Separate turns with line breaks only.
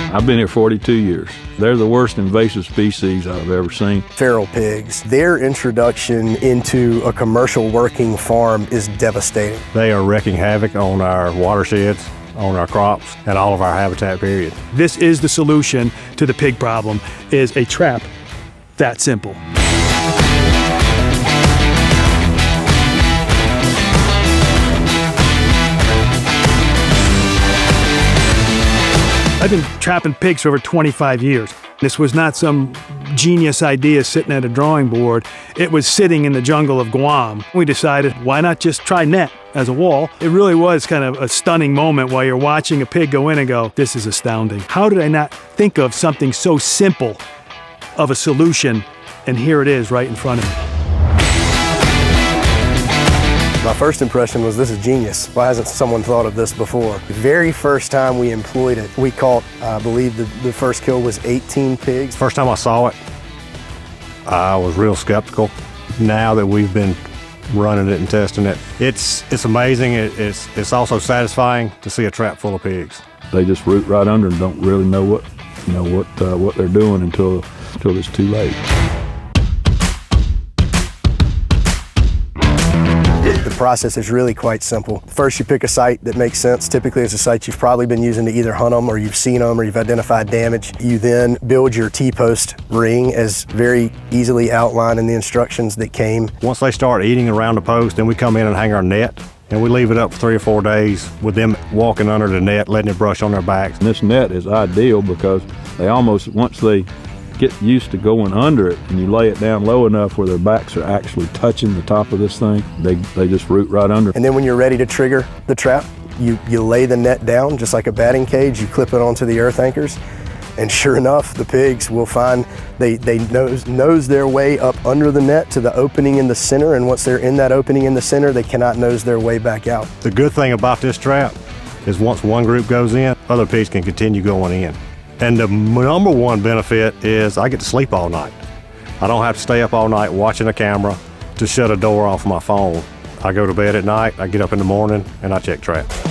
I've been here 42 years. They're the worst invasive species I've ever seen.
Feral pigs, their introduction into a commercial working farm is devastating.
They are wreaking havoc on our watersheds, on our crops, and all of our habitat, period.
This is the solution to the pig problem, is a trap that simple. I've been trapping pigs for over 25 years. This was not some genius idea sitting at a drawing board. It was sitting in the jungle of Guam. We decided, why not just try net as a wall? It really was kind of a stunning moment while you're watching a pig go in and go, this is astounding. How did I not think of something so simple of a solution? And here it is right in front of me.
My first impression was, this is genius. Why hasn't someone thought of this before? The very first time we employed it, we caught, I believe the first kill was 18 pigs.
First time I saw it, I was real skeptical. Now that we've been running it and testing it, it's amazing. It's also satisfying to see a trap full of pigs.
They just root right under and don't really know what they're doing until it's too late.
The process is really quite simple. First, you pick a site that makes sense. Typically, it's a site you've probably been using to either hunt them, or you've seen them, or you've identified damage. You then build your T-post ring as very easily outlined in the instructions that came.
Once they start eating around the post, then we come in and hang our net, and we leave it up for 3 or 4 days with them walking under the net, letting it brush on their backs.
And this net is ideal because they almost, once they get used to going under it and you lay it down low enough where their backs are actually touching the top of this thing, they just root right under.
And then when you're ready to trigger the trap, you lay the net down just like a batting cage, you clip it onto the earth anchors, and sure enough, the pigs will find, they nose their way up under the net to the opening in the center, and once they're in that opening in the center, they cannot nose their way back out.
The good thing about this trap is once one group goes in, other pigs can continue going in. And the number one benefit is I get to sleep all night. I don't have to stay up all night watching a camera to shut a door off my phone. I go to bed at night, I get up in the morning, and I check traps.